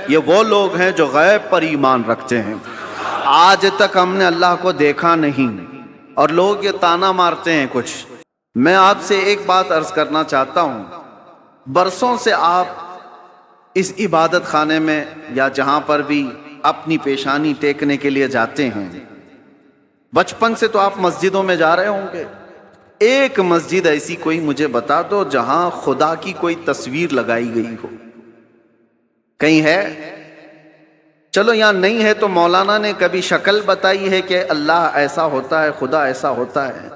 یہ وہ لوگ ہیں جو غیب پر ایمان رکھتے ہیں۔ آج تک ہم نے اللہ کو دیکھا نہیں، اور لوگ یہ طعنہ مارتے ہیں کچھ۔ میں آپ سے ایک بات عرض کرنا چاہتا ہوں، برسوں سے آپ اس عبادت خانے میں یا جہاں پر بھی اپنی پیشانی ٹیکنے کے لیے جاتے ہیں، بچپن سے تو آپ مسجدوں میں جا رہے ہوں گے۔ ایک مسجد ایسی کوئی مجھے بتا دو جہاں خدا کی کوئی تصویر لگائی گئی ہو، کہیں ہے؟ چلو یہاں نہیں ہے تو مولانا نے کبھی شکل بتائی ہے کہ اللہ ایسا ہوتا ہے، خدا ایسا ہوتا ہے؟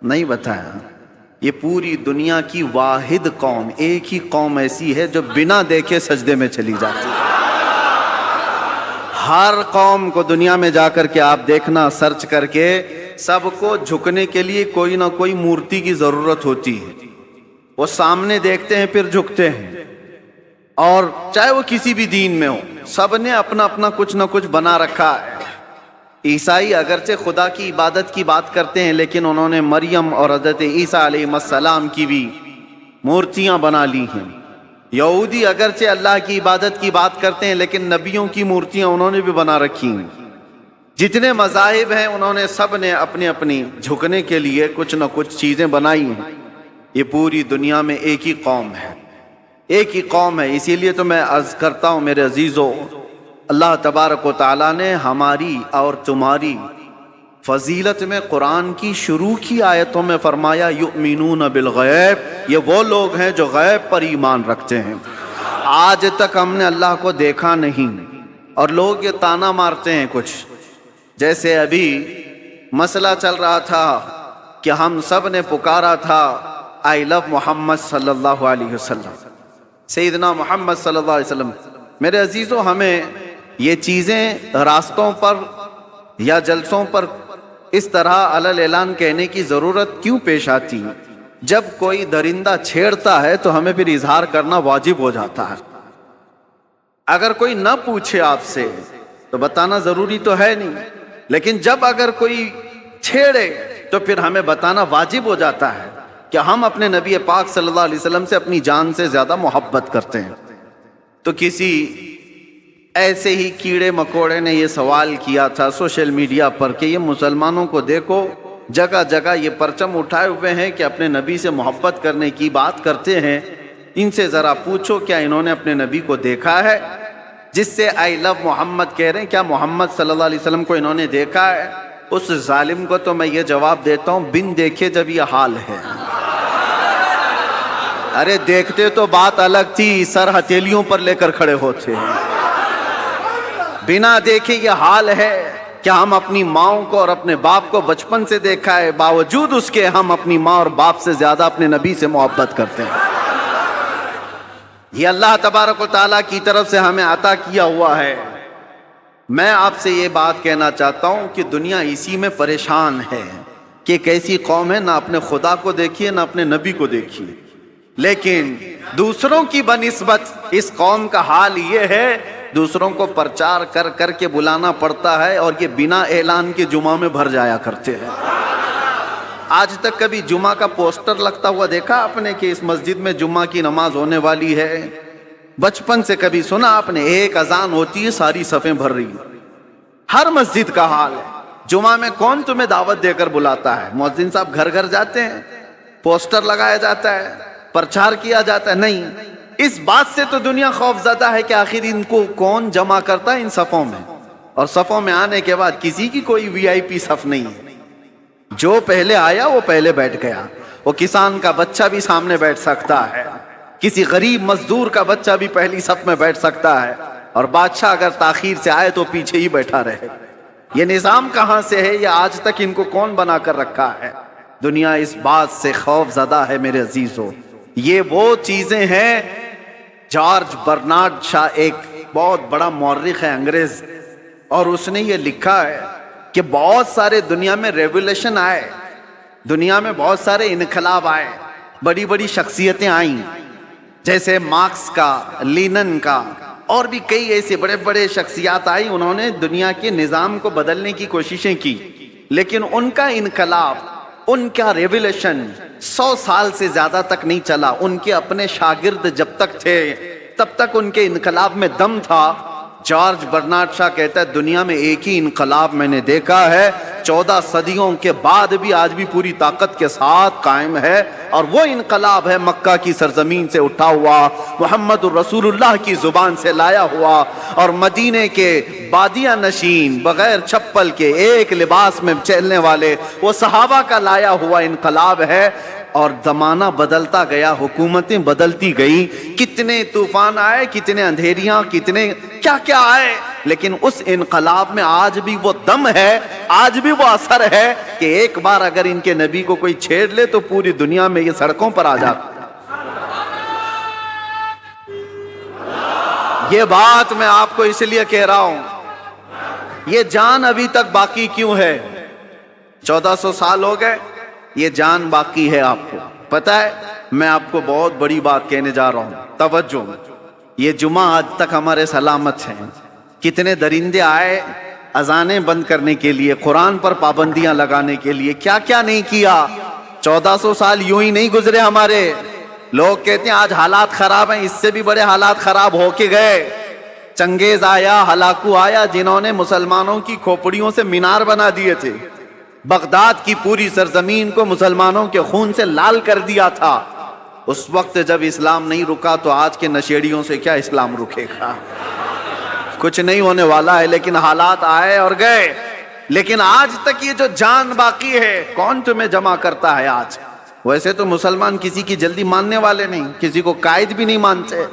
نہیں بتایا۔ یہ پوری دنیا کی واحد قوم، ایک ہی قوم ایسی ہے جو بنا دیکھے سجدے میں چلی جاتی ہے۔ ہر قوم کو دنیا میں جا کر کے آپ دیکھنا، سرچ کر کے، سب کو جھکنے کے لیے کوئی نہ کوئی مورتی کی ضرورت ہوتی ہے۔ وہ سامنے دیکھتے ہیں پھر جھکتے ہیں، اور چاہے وہ کسی بھی دین میں ہو، سب نے اپنا اپنا کچھ نہ کچھ بنا رکھا ہے۔ عیسائی اگرچہ خدا کی عبادت کی بات کرتے ہیں، لیکن انہوں نے مریم اور حضرت عیسیٰ علیہ السلام کی بھی مورتیاں بنا لی ہیں۔ یہودی اگرچہ اللہ کی عبادت کی بات کرتے ہیں، لیکن نبیوں کی مورتیاں انہوں نے بھی بنا رکھی ہیں۔ جتنے مذاہب ہیں انہوں نے سب نے اپنی اپنی جھکنے کے لیے کچھ نہ کچھ چیزیں بنائی ہیں۔ یہ پوری دنیا میں ایک ہی قوم ہے، ایک ہی قوم ہے۔ اسی لیے تو میں عرض کرتا ہوں میرے عزیزو، اللہ تبارک و تعالیٰ نے ہماری اور تمہاری فضیلت میں قرآن کی شروع کی آیتوں میں فرمایا یؤمنون بالغیب، یہ وہ لوگ ہیں جو غیب پر ایمان رکھتے ہیں۔ آج تک ہم نے اللہ کو دیکھا نہیں، اور لوگ یہ طعنہ مارتے ہیں کچھ، جیسے ابھی مسئلہ چل رہا تھا کہ ہم سب نے پکارا تھا آئی لو محمد صلی اللہ علیہ وسلم، سیدنا محمد صلی اللہ علیہ وسلم۔ میرے عزیزو، ہمیں یہ چیزیں راستوں پر یا جلسوں پر اس طرح علل اعلان کہنے کی ضرورت کیوں پیش آتی؟ جب کوئی درندہ چھیڑتا ہے تو ہمیں پھر اظہار کرنا واجب ہو جاتا ہے۔ اگر کوئی نہ پوچھے آپ سے تو بتانا ضروری تو ہے نہیں، لیکن جب اگر کوئی چھیڑے تو پھر ہمیں بتانا واجب ہو جاتا ہے کہ ہم اپنے نبی پاک صلی اللہ علیہ وسلم سے اپنی جان سے زیادہ محبت کرتے ہیں۔ تو کسی ایسے ہی کیڑے مکوڑے نے یہ سوال کیا تھا سوشل میڈیا پر کہ یہ مسلمانوں کو دیکھو جگہ جگہ یہ پرچم اٹھائے ہوئے ہیں کہ اپنے نبی سے محبت کرنے کی بات کرتے ہیں، ان سے ذرا پوچھو کیا انہوں نے اپنے نبی کو دیکھا ہے؟ جس سے آئی لو محمد کہہ رہے ہیں، کیا محمد صلی اللہ علیہ وسلم کو انہوں نے دیکھا ہے؟ اس ظالم کو تو میں یہ جواب دیتا ہوں، بن دیکھے جب یہ حال ہے۔ ارے دیکھتے تو بات الگ تھی، سر ہتھیلیوں پر لے کر کھڑے ہوتے ہیں۔ بنا دیکھے یہ حال ہے کہ ہم اپنی ماؤں کو اور اپنے باپ کو بچپن سے دیکھا ہے، باوجود اس کے ہم اپنی ماں اور باپ سے زیادہ اپنے نبی سے محبت کرتے ہیں۔ یہ اللہ تبارک و تعالیٰ کی طرف سے ہمیں عطا کیا ہوا ہے۔ میں آپ سے یہ بات کہنا چاہتا ہوں کہ دنیا اسی میں پریشان ہے کہ ایک ایسی قوم ہے، نہ اپنے خدا کو دیکھیے نہ اپنے نبی کو دیکھیے، لیکن دوسروں کی بنسبت اس قوم کا حال یہ ہے، دوسروں کو پرچار کر کر کے بلانا پڑتا ہے، اور یہ بنا اعلان کے جمعہ میں بھر جایا کرتے ہیں۔ آج تک کبھی جمعہ کا پوسٹر لگتا ہوا دیکھا آپ نے کہ اس مسجد میں جمعہ کی نماز ہونے والی ہے؟ بچپن سے کبھی سنا آپ نے؟ ایک اذان ہوتی ہے ساری صفیں بھر رہی ہیں۔ ہر مسجد کا حال ہے۔ جمعہ میں کون تمہیں دعوت دے کر بلاتا ہے؟ مؤذن صاحب گھر گھر جاتے ہیں، پوسٹر لگایا جاتا ہے، پرچار کیا جاتا ہے؟ نہیں۔ اس بات سے تو دنیا خوف زدہ ہے کہ آخر ان کو کون جمع کرتا ہے ان صفوں میں، اور صفوں میں آنے کے بعد کسی کی کوئی وی آئی پی صف نہیں ہے۔ جو پہلے آیا وہ پہلے بیٹھ گیا۔ وہ کسان کا بچہ بھی سامنے بیٹھ سکتا ہے، کسی غریب مزدور کا بچہ بھی پہلی صف میں بیٹھ سکتا ہے، اور بادشاہ اگر تاخیر سے آئے تو پیچھے ہی بیٹھا رہے۔ یہ نظام کہاں سے ہے؟ یہ آج تک ان کو کون بنا کر رکھا ہے؟ دنیا اس بات سے خوف زدہ ہے میرے عزیزو۔ یہ وہ چیزیں ہیں، جارج برنارڈ شاہ ایک بہت بڑا مورخ ہے انگریز، اور اس نے یہ لکھا ہے کہ بہت سارے دنیا میں ریولیوشن آئے، دنیا میں بہت سارے انقلاب آئے، بڑی بڑی شخصیتیں آئیں، جیسے مارکس کا، لینن کا، اور بھی کئی ایسے بڑے بڑے شخصیات آئی، انہوں نے دنیا کے نظام کو بدلنے کی کوششیں کی، لیکن ان کا انقلاب، ان کا ریولیوشن 100 سال سے زیادہ تک نہیں چلا۔ ان کے اپنے شاگرد جب تک تھے تب تک ان کے انقلاب میں دم تھا، جارج برنارڈ شاہ کہتا ہے دنیا میں ایک ہی انقلاب میں نے دیکھا ہے 14 صدیوں کے بعد بھی آج بھی پوری طاقت کے ساتھ قائم ہے، اور وہ انقلاب ہے مکہ کی سرزمین سے اٹھا ہوا، محمد الرسول اللہ کی زبان سے لایا ہوا، اور مدینے کے بادیہ نشین بغیر چپل کے ایک لباس میں چلنے والے وہ صحابہ کا لایا ہوا انقلاب ہے۔ اور زمانہ بدلتا گیا، حکومتیں بدلتی گئی، کتنے طوفان آئے، کتنے اندھیریاں، کتنے کیا کیا آئے، لیکن اس انقلاب میں آج بھی وہ دم ہے، آج بھی وہ اثر ہے کہ ایک بار اگر ان کے نبی کو کوئی چھیڑ لے تو پوری دنیا میں یہ سڑکوں پر آ جاتا۔ یہ بات میں آپ کو اس لیے کہہ رہا ہوں، یہ جان ابھی تک باقی کیوں ہے؟ 1400 سال ہو گئے، یہ جان باقی ہے۔ آپ کو پتہ ہے، میں آپ کو بہت بڑی بات کہنے جا رہا ہوں، توجہ۔ یہ جمعہ آج تک ہمارے سلامت ہیں۔ کتنے درندے آئے اذانیں بند کرنے کے لیے، قرآن پر پابندیاں لگانے کے لیے، کیا کیا نہیں کیا۔ 1400 سال یوں ہی نہیں گزرے ہمارے۔ لوگ کہتے ہیں آج حالات خراب ہیں، اس سے بھی بڑے حالات خراب ہو کے گئے۔ چنگیز آیا، ہلاکو آیا، جنہوں نے مسلمانوں کی کھوپڑیوں سے مینار بنا دیے تھے، بغداد کی پوری سرزمین کو مسلمانوں کے خون سے لال کر دیا تھا۔ اس وقت جب اسلام نہیں رکا تو آج کے نشیڑیوں سے کیا اسلام رکے گا؟ کچھ نہیں ہونے والا ہے، لیکن حالات آئے اور گئے۔ لیکن آج تک یہ جو جان باقی ہے، کون تمہیں جمع کرتا ہے آج؟ ویسے تو مسلمان کسی کی جلدی ماننے والے نہیں، کسی کو قائد بھی نہیں مانتے۔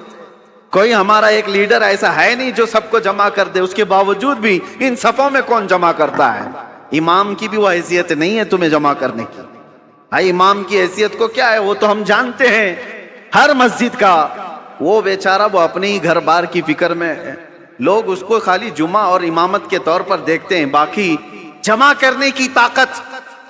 کوئی ہمارا ایک لیڈر ایسا ہے نہیں جو سب کو جمع کر دے، اس کے باوجود بھی ان صفوں میں کون جمع کرتا ہے؟ امام کی بھی وہ حیثیت نہیں ہے تمہیں جمع کرنے کی۔ بھائی امام کی حیثیت کو کیا ہے وہ تو ہم جانتے ہیں، ہر مسجد کا وہ بیچارہ وہ اپنے ہی گھر بار کی فکر میں ہے۔ لوگ اس کو خالی جمعہ اور امامت کے طور پر دیکھتے ہیں، باقی جمع کرنے کی طاقت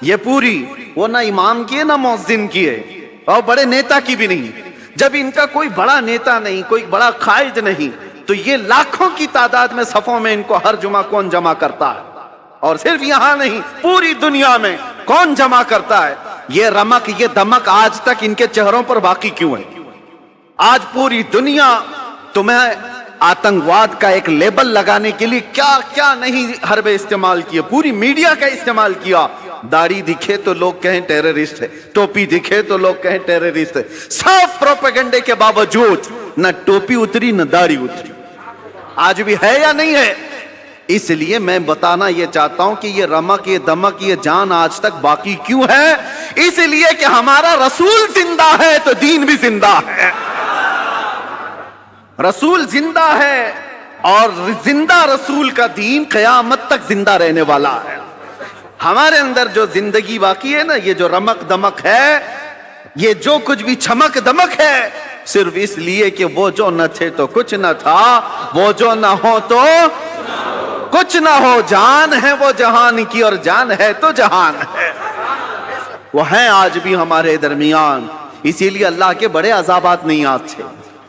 یہ پوری وہ نہ امام کی ہے نہ مؤذن کی ہے، اور بڑے نیتا کی بھی نہیں۔ جب ان کا کوئی بڑا نیتا نہیں، کوئی بڑا قائد نہیں، تو یہ لاکھوں کی تعداد میں صفوں میں ان کو ہر جمعہ کون جمع کرتا ہے؟ اور صرف یہاں نہیں، پوری دنیا میں کون جمع کرتا ہے؟ یہ رمق، یہ دمک آج تک ان کے چہروں پر باقی کیوں ہے؟ آج پوری دنیا تمہیں آتنکواد کا ایک لیبل لگانے کے لیے کیا کیا نہیں حربے استعمال کیے، پوری میڈیا کا استعمال کیا۔ داڑھی دکھے تو لوگ کہیں ٹیررسٹ ہے، ٹوپی دکھے تو لوگ کہیں ٹیررسٹ ہے۔ سب پروپیگنڈے کے باوجود نہ ٹوپی اتری نہ داڑھی اتری۔ آج بھی ہے یا نہیں ہے؟ اس لیے میں بتانا یہ چاہتا ہوں کہ یہ رمق، یہ دمک، یہ جان آج تک باقی کیوں ہے؟ اس لیے کہ ہمارا رسول زندہ ہے تو دین بھی زندہ ہے۔ رسول زندہ ہے، اور زندہ رسول کا دین قیامت تک زندہ رہنے والا ہے۔ ہمارے اندر جو زندگی باقی ہے نا، یہ جو رمق دمک ہے، یہ جو کچھ بھی چمک دمک ہے، صرف اس لیے کہ وہ جو نہ تھے تو کچھ نہ تھا، وہ جو نہ ہو تو کچھ نہ ہو۔ جان ہے وہ جہان کی، اور جان ہے تو جہان ہے، وہ ہیں آج بھی ہمارے درمیان۔ اسی لیے اللہ کے بڑے عذابات نہیں آتے۔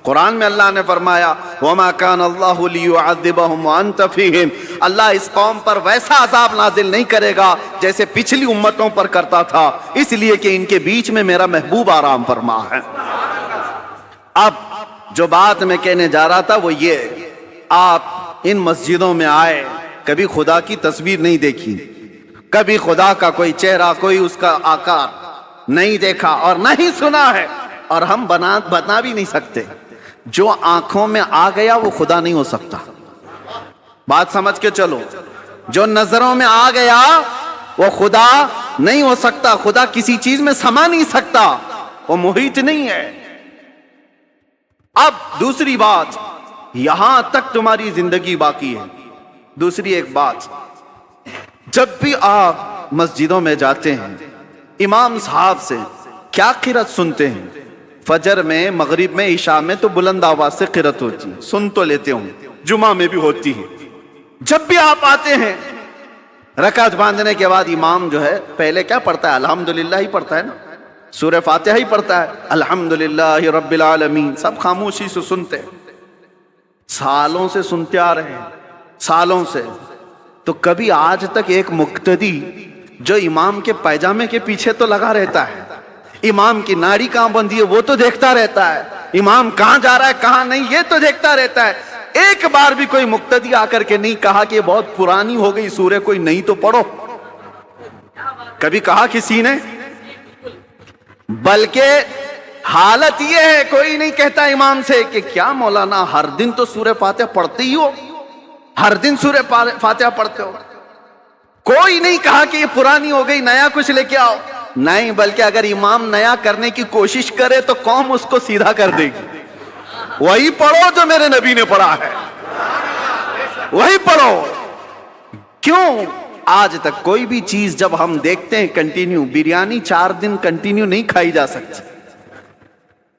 قرآن میں اللہ نے فرمایا وَمَا كَانَ اللَّهُ لِيُعَذِّبَهُمْ وَأَنْتَ فِيهِمْ، اللہ اس قوم پر ویسا عذاب نازل نہیں کرے گا جیسے پچھلی امتوں پر کرتا تھا، اس لیے کہ ان کے بیچ میں میرا محبوب آرام فرما ہے۔ اب جو بات میں کہنے جا رہا تھا وہ یہ، آپ ان مسجدوں میں آئے، کبھی خدا کی تصویر نہیں دیکھی، کبھی خدا کا کوئی چہرہ، کوئی اس کا آکار نہیں دیکھا اور نہ ہی سنا ہے، اور ہم بنا بھی نہیں سکتے۔ جو آنکھوں میں آ گیا وہ خدا نہیں ہو سکتا، بات سمجھ کے چلو۔ جو نظروں میں آ گیا وہ خدا نہیں ہو سکتا، خدا کسی چیز میں سما نہیں سکتا، وہ محیط نہیں ہے۔ اب دوسری بات، یہاں تک تمہاری زندگی باقی ہے۔ دوسری ایک بات، جب بھی آپ مسجدوں میں جاتے ہیں، امام صاحب سے کیا قرات سنتے ہیں؟ فجر میں، مغرب میں، عشاء میں تو بلند آواز سے قرات ہوتی ہے، سن تو لیتے ہوں، جمعہ میں بھی ہوتی ہے۔ جب بھی آپ آتے ہیں رکعت باندھنے کے بعد امام جو ہے پہلے کیا پڑھتا ہے؟ الحمدللہ ہی پڑھتا ہے نا، سورہ فاتحہ ہی پڑھتا ہے، الحمدللہ رب العالمین، سب خاموشی سے سنتے ہیں، سالوں سے سنتے آ رہے ہیں، سالوں سے۔ تو کبھی آج تک ایک مقتدی جو امام کے پائجامے کے پیچھے تو لگا رہتا ہے، امام کی ناڑی کہاں بندھی ہے وہ تو دیکھتا رہتا ہے، امام کہاں جا رہا ہے کہاں نہیں یہ تو دیکھتا رہتا ہے، ایک بار بھی کوئی مقتدی آ کر کے نہیں کہا کہ یہ بہت پرانی ہو گئی سورہ، کوئی نہیں تو پڑھو، کبھی کہا کسی نے؟ بلکہ حالت یہ ہے کوئی نہیں کہتا امام سے کہ کیا مولانا ہر دن تو سورہ فاتحہ پڑھتے ہی ہو، ہر دن سورہ فاتحہ پڑھتے ہو، کوئی نہیں کہا کہ یہ پرانی ہو گئی نیا کچھ لے کے آؤ، نہیں، بلکہ اگر امام نیا کرنے کی کوشش کرے تو قوم اس کو سیدھا کر دے گی، وہی پڑھو جو میرے نبی نے پڑھا ہے، وہی پڑھو۔ کیوں؟ آج تک کوئی بھی چیز جب ہم دیکھتے ہیں کنٹینیو، بریانی 4 دن کنٹینیو نہیں کھائی جا سکتی،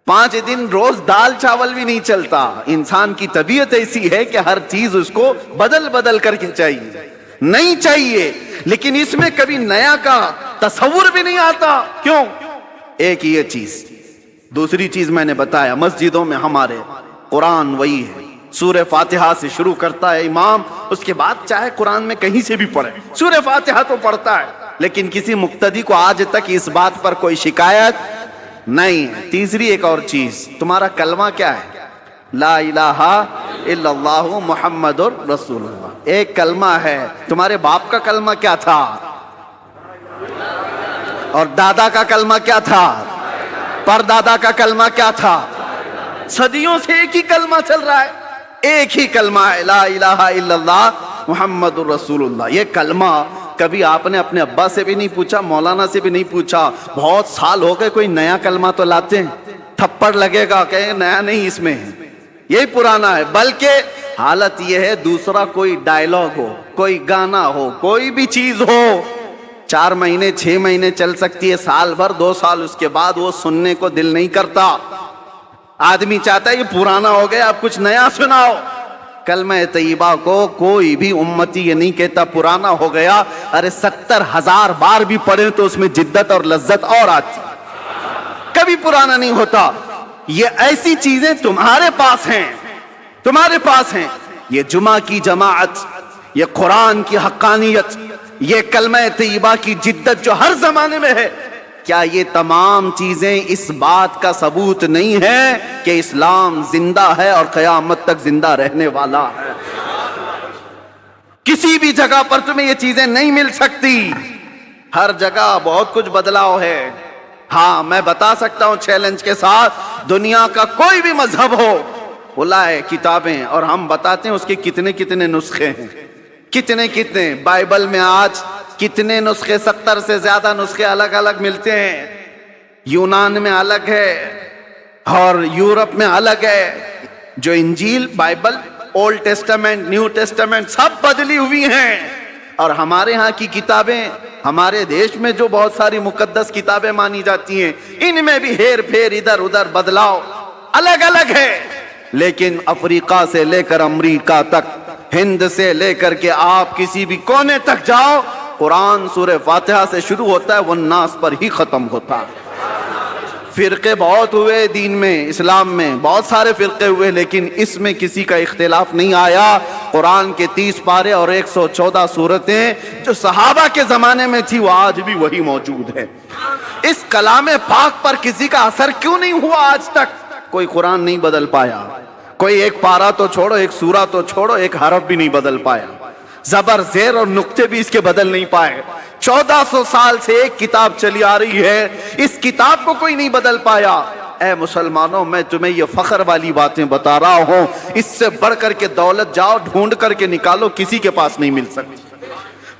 5 دن روز دال چاول بھی نہیں چلتا، انسان کی طبیعت ایسی ہے کہ ہر چیز اس کو بدل بدل کر کے چاہیے، نہیں چاہیے، لیکن اس میں کبھی نیا کا تصور بھی نہیں آتا۔ کیوں؟ ایک یہ چیز، دوسری چیز میں نے بتایا، مسجدوں میں ہمارے قرآن وہی ہے، سورہ فاتحہ سے شروع کرتا ہے امام، اس کے بعد چاہے قرآن میں کہیں سے بھی پڑھے، سورہ فاتحہ تو پڑھتا ہے، لیکن کسی مقتدی کو آج تک اس بات پر کوئی شکایت نہیں۔ تیسری ایک اور چیز، تمہارا کلمہ کیا ہے؟ لا الہ الا اللہ محمد رسول اللہ، ایک کلمہ ہے۔ تمہارے باپ کا کلمہ کیا تھا؟ اور دادا کا کلمہ کیا تھا؟ پردادا کا کلمہ کیا تھا؟ صدیوں سے ایک ہی کلمہ چل رہا ہے، ایک ہی کلمہ ہے، لا الہ الا اللہ محمد رسول اللہ۔ یہ کلمہ کبھی آپ نے اپنے ابا سے بھی نہیں پوچھا، مولانا سے بھی نہیں پوچھا، بہت سال ہو گئے کوئی نیا کلمہ تو لاتے ہیں، تھپڑ لگے گا کہ نیا نہیں، اس میں یہی پرانا ہے۔ بلکہ حالت یہ ہے دوسرا کوئی ڈائلاگ ہو، کوئی گانا ہو، کوئی بھی چیز ہو، 4 مہینے 6 مہینے چل سکتی ہے، سال بھر 2 سال، اس کے بعد وہ سننے کو دل نہیں کرتا، آدمی چاہتا ہے یہ پرانا ہو گیا اب کچھ نیا سناؤ۔ کلمہ طیبہ کو کوئی بھی امتی یہ نہیں کہتا پرانا ہو گیا، ارے 70,000 بار بھی پڑھیں تو اس میں جدت اور لذت اور آتی، کبھی پرانا نہیں ہوتا۔ یہ ایسی چیزیں تمہارے پاس ہیں، تمہارے پاس ہیں، یہ جمعہ کی جماعت، یہ قرآن کی حقانیت، یہ کلمہ طیبہ کی جدت جو ہر زمانے میں ہے، کیا یہ تمام چیزیں اس بات کا ثبوت نہیں ہے کہ اسلام زندہ ہے اور قیامت تک زندہ رہنے والا ہے؟ کسی بھی جگہ پر تمہیں یہ چیزیں نہیں مل سکتی، ہر جگہ بہت کچھ بدلاؤ ہے۔ ہاں میں بتا سکتا ہوں چیلنج کے ساتھ، دنیا کا کوئی بھی مذہب ہو، لائے کتابیں اور ہم بتاتے ہیں اس کے کتنے کتنے نسخے ہیں، کتنے بائبل میں آج کتنے نسخے، 70 سے زیادہ نسخے الگ الگ ملتے ہیں، یونان میں الگ ہے اور یورپ میں الگ ہے، جو انجیل Bible old testament new testament سب بدلی ہوئی ہیں، اور ہمارے ہاں کی کتابیں، ہمارے دیش میں جو بہت ساری مقدس کتابیں مانی جاتی ہیں، ان میں بھی ہیر پھیر ادھر ادھر بدلاؤ الگ الگ ہے، لیکن افریقہ سے لے کر امریکہ تک، ہند سے لے کر کے آپ کسی بھی کونے تک جاؤ، قرآن سورہ فاتحہ سے شروع ہوتا ہے، والناس پر ہی ختم ہوتا ہے۔ فرقے بہت ہوئے دین میں، اسلام میں بہت سارے فرقے ہوئے، لیکن اس میں کسی کا اختلاف نہیں آیا، قرآن کے 30 پارے اور 114 سورتیں جو صحابہ کے زمانے میں تھی وہ آج بھی وہی موجود ہے۔ اس کلام پاک پر کسی کا اثر کیوں نہیں ہوا آج تک؟ کوئی قرآن نہیں بدل پایا، کوئی ایک پارہ تو چھوڑو، ایک سورہ تو چھوڑو، ایک حرف بھی نہیں بدل پایا، زبر زیر اور نقطے بھی اس کے بدل نہیں پائے۔ 1400 سال سے ایک کتاب چلی آ رہی ہے، اس کتاب کو کوئی نہیں بدل پایا۔ اے مسلمانوں، میں تمہیں یہ فخر والی باتیں بتا رہا ہوں، اس سے بڑھ کر کے دولت جاؤ ڈھونڈ کر کے نکالو، کسی کے پاس نہیں مل سکتی۔